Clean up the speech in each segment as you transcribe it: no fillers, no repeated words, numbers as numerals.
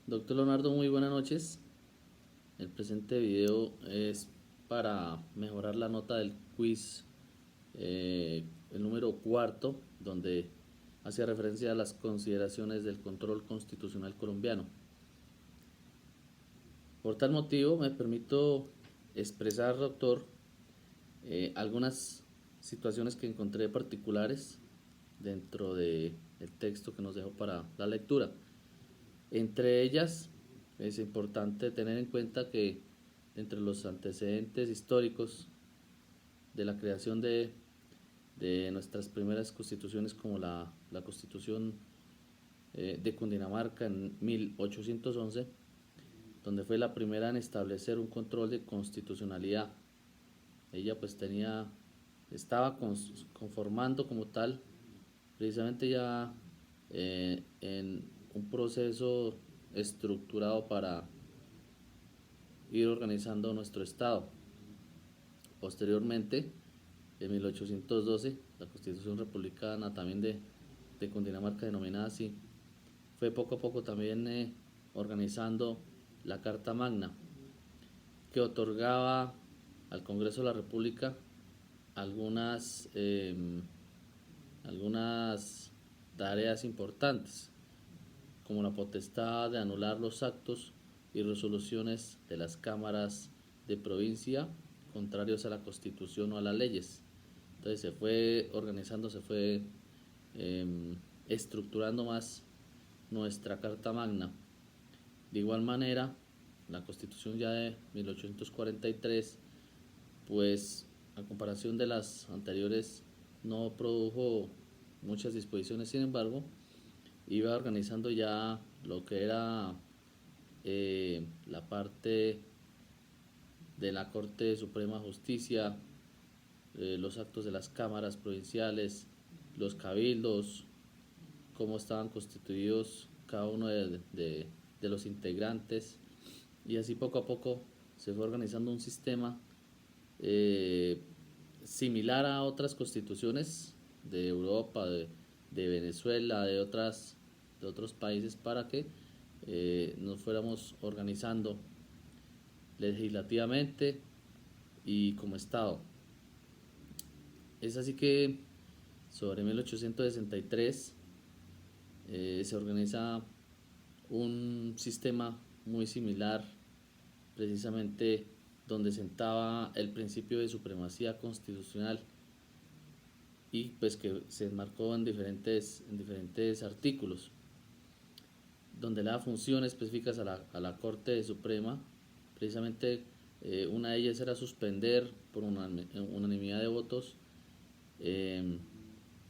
Doctor Leonardo, muy buenas noches. El presente video es para mejorar la nota del quiz, el número cuarto, donde hace referencia a las consideraciones del control constitucional colombiano. Por tal motivo, me permito expresar, doctor, algunas situaciones que encontré particulares dentro del texto que nos dejó para la lectura. Entre ellas, es importante tener en cuenta que entre los antecedentes históricos de la creación de nuestras primeras constituciones, como la Constitución de Cundinamarca en 1811, donde fue la primera en establecer un control de constitucionalidad. Ella pues estaba conformando como tal, precisamente ya en un proceso estructurado para ir organizando nuestro Estado. Posteriormente, en 1812, la Constitución Republicana también de Cundinamarca, denominada así, fue poco a poco también organizando la Carta Magna, que otorgaba al Congreso de la República algunas, algunas tareas importantes, como la potestad de anular los actos y resoluciones de las cámaras de provincia contrarios a la Constitución o a las leyes. Entonces se fue organizando, se fue estructurando más nuestra Carta Magna. De igual manera, la Constitución ya de 1843, pues a comparación de las anteriores, no produjo muchas disposiciones, sin embargo, iba organizando ya lo que era la parte de la Corte Suprema de Justicia, los actos de las cámaras provinciales, los cabildos, cómo estaban constituidos cada uno de los integrantes, y así poco a poco se fue organizando un sistema eh, similar a otras constituciones de Europa, de Venezuela, de otros países, para que nos fuéramos organizando legislativamente y como Estado. Es así que sobre 1863 se organiza un sistema muy similar, precisamente donde sentaba el principio de supremacía constitucional, y pues que se enmarcó en diferentes artículos, donde le da funciones específicas a la Corte Suprema. Precisamente una de ellas era suspender por unanimidad de votos eh,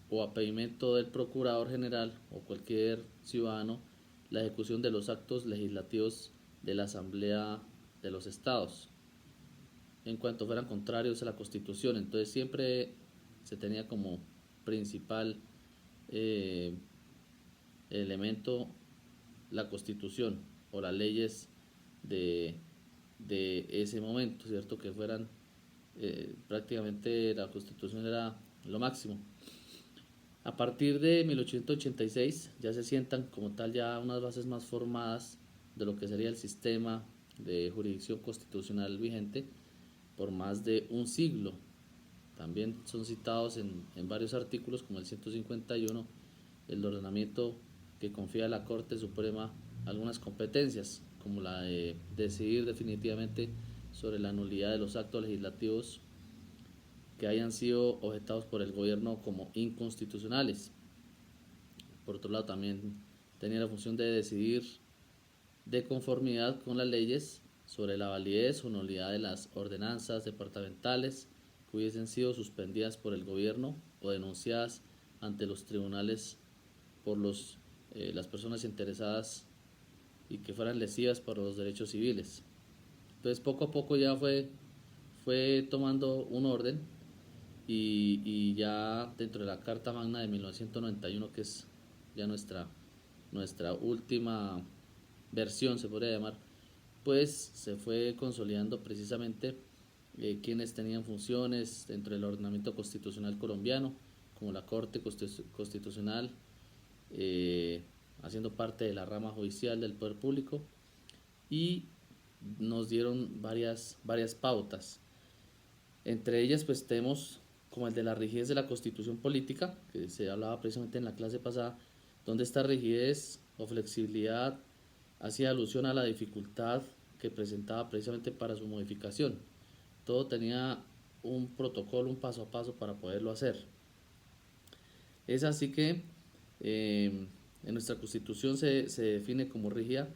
o a pedimento del Procurador General o cualquier ciudadano la ejecución de los actos legislativos de la Asamblea de los Estados en cuanto fueran contrarios a la Constitución. Entonces siempre se tenía como principal eh, elemento la Constitución o las leyes de, de ese momento, ¿cierto? Que fueran prácticamente la Constitución era lo máximo. A partir de 1886 ya se sientan como tal ya unas bases más formadas de lo que sería el sistema de jurisdicción constitucional vigente por más de un siglo. También son citados en varios artículos, como el 151, el ordenamiento que confía a la Corte Suprema algunas competencias, como la de decidir definitivamente sobre la nulidad de los actos legislativos que hayan sido objetados por el gobierno como inconstitucionales. Por otro lado, también tenía la función de decidir de conformidad con las leyes sobre la validez o nulidad de las ordenanzas departamentales que hubiesen sido suspendidas por el gobierno o denunciadas ante los tribunales por las personas interesadas y que fueran lesivas para los derechos civiles. Entonces poco a poco ya fue tomando un orden, y ya dentro de la Carta Magna de 1991, que es ya nuestra última versión, se podría llamar, pues se fue consolidando precisamente quienes tenían funciones dentro del ordenamiento constitucional colombiano, como la Corte Constitucional, haciendo parte de la rama judicial del poder público, y nos dieron varias pautas. Entre ellas pues tenemos como el de la rigidez de la constitución política, que se hablaba precisamente en la clase pasada, donde esta rigidez o flexibilidad hacía alusión a la dificultad que presentaba precisamente para su modificación. Todo tenía un protocolo, un paso a paso para poderlo hacer. Es así que en nuestra constitución se define como rígida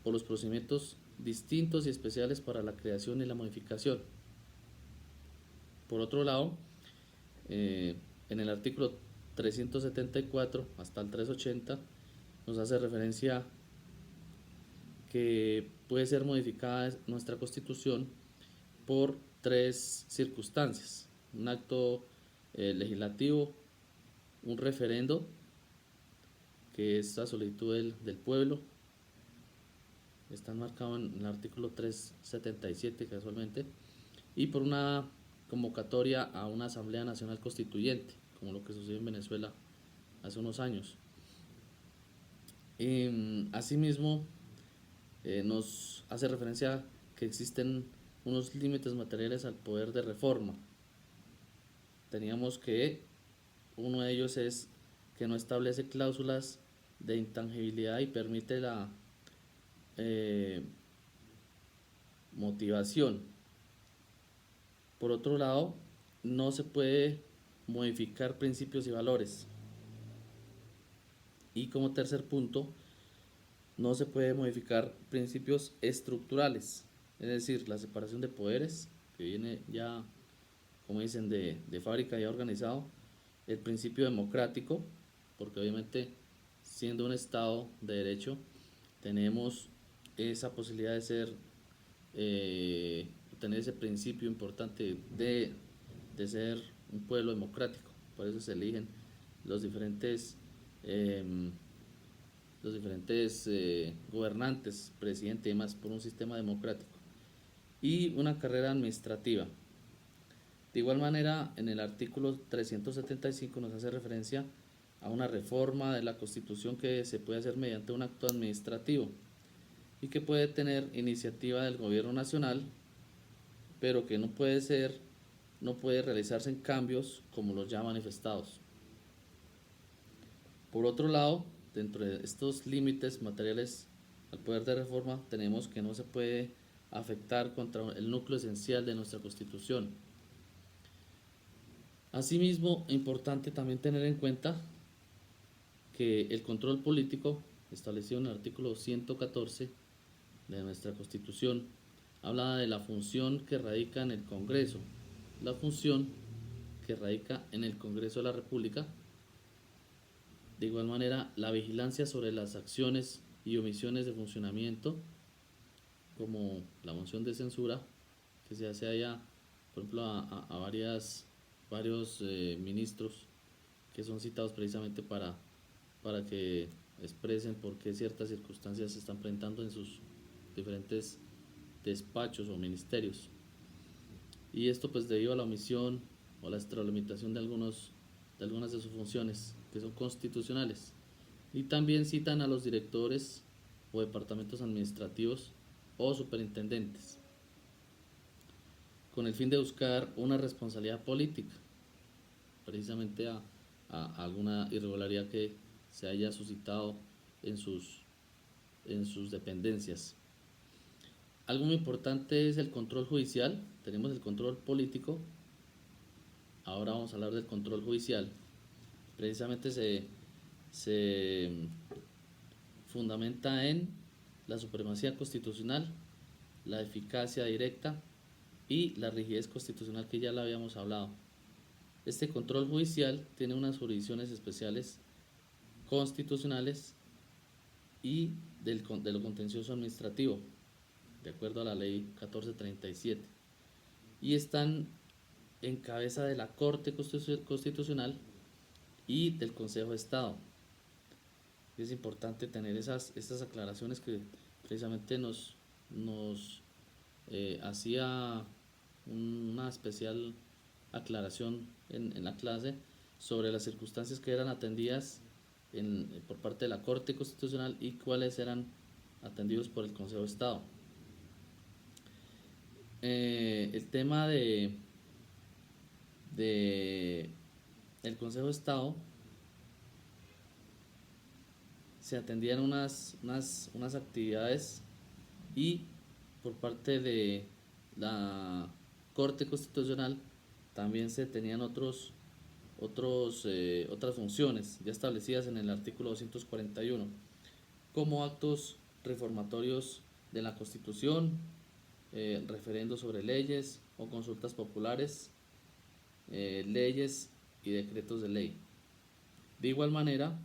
por los procedimientos distintos y especiales para la creación y la modificación. Por otro lado, en el artículo 374 hasta el 380 nos hace referencia que puede ser modificada nuestra constitución por tres circunstancias: un acto legislativo, un referendo, que es la solicitud del pueblo, está marcado en el artículo 377 casualmente, y por una convocatoria a una Asamblea Nacional Constituyente, como lo que sucedió en Venezuela hace unos años. Asimismo, nos hace referencia que existen unos límites materiales al poder de reforma. Teníamos que uno de ellos es que no establece cláusulas de intangibilidad y permite la motivación. Por otro lado, no se puede modificar principios y valores. Y como tercer punto, no se puede modificar principios estructurales, es decir, la separación de poderes, que viene ya, como dicen, de fábrica ya organizado, el principio democrático, porque obviamente siendo un Estado de derecho tenemos esa posibilidad de ser, tener ese principio importante de ser un pueblo democrático. Por eso se eligen los diferentes gobernantes, presidente y demás, por un sistema democrático. Y una carrera administrativa. De igual manera, en el artículo 375 nos hace referencia a una reforma de la Constitución que se puede hacer mediante un acto administrativo y que puede tener iniciativa del gobierno nacional, pero que no puede realizarse en cambios como los ya manifestados. Por otro lado, dentro de estos límites materiales al poder de reforma, tenemos que no se puede afectar contra el núcleo esencial de nuestra Constitución. Asimismo, importante también tener en cuenta que el control político, establecido en el artículo 114 de nuestra Constitución, habla de la función que radica en el Congreso. La función que radica en el Congreso de la República. De igual manera, la vigilancia sobre las acciones y omisiones de funcionamiento, como la moción de censura, que se hace allá, por ejemplo, a varios ministros que son citados precisamente para que expresen por qué ciertas circunstancias se están presentando en sus diferentes despachos o ministerios. Y esto pues debido a la omisión o la extralimitación de algunas de sus funciones que son constitucionales. Y también citan a los directores o departamentos administrativos o superintendentes con el fin de buscar una responsabilidad política, precisamente a alguna irregularidad que se haya suscitado en sus dependencias. Algo muy importante es el control judicial. Tenemos el control político, ahora vamos a hablar del control judicial. Precisamente se fundamenta en la supremacía constitucional, la eficacia directa y la rigidez constitucional, que ya la habíamos hablado. Este control judicial tiene unas jurisdicciones especiales constitucionales y de lo contencioso administrativo, de acuerdo a la ley 1437, y están en cabeza de la Corte Constitucional y del Consejo de Estado. Es importante tener estas aclaraciones que precisamente nos hacía una especial aclaración en la clase sobre las circunstancias que eran atendidas por parte de la Corte Constitucional y cuáles eran atendidos por el Consejo de Estado. El tema de el Consejo de Estado, se atendían unas actividades, y por parte de la Corte Constitucional también se tenían otras funciones ya establecidas en el artículo 241, como actos reformatorios de la Constitución, referendos sobre leyes o consultas populares, leyes y decretos de ley. De igual manera,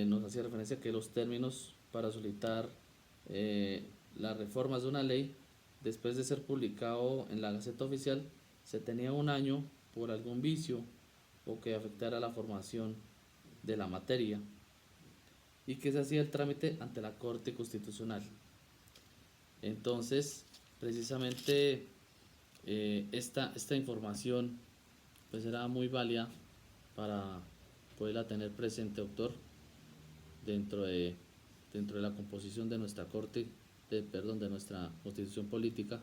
nos hacía referencia que los términos para solicitar las reformas de una ley, después de ser publicado en la Gaceta Oficial, se tenía un año por algún vicio o que afectara la formación de la materia, y que se hacía el trámite ante la Corte Constitucional. Entonces, precisamente esta información pues era muy válida para poderla tener presente, doctor, dentro de, dentro de la composición de nuestra Corte, de nuestra Constitución política.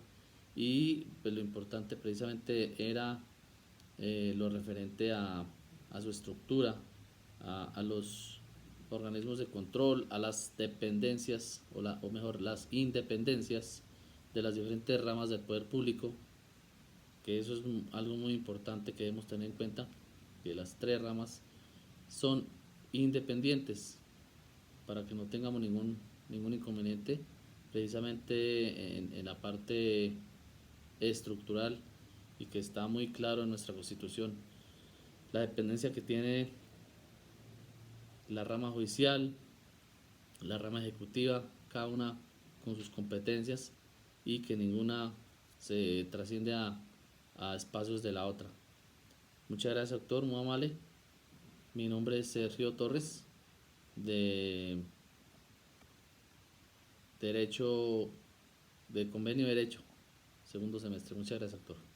Y pues lo importante precisamente era lo referente a su estructura, a los organismos de control, a las dependencias, o mejor, las independencias de las diferentes ramas del poder público, que eso es algo muy importante que debemos tener en cuenta, que las tres ramas son independientes, para que no tengamos ningún inconveniente, precisamente en la parte estructural, y que está muy claro en nuestra Constitución, la dependencia que tiene la rama judicial, la rama ejecutiva, cada una con sus competencias, y que ninguna se trasciende a espacios de la otra. Muchas gracias, doctor, muy amable. Mi nombre es Sergio Torres, de Derecho, de Convenio de Derecho, segundo semestre. Muchas gracias, doctor.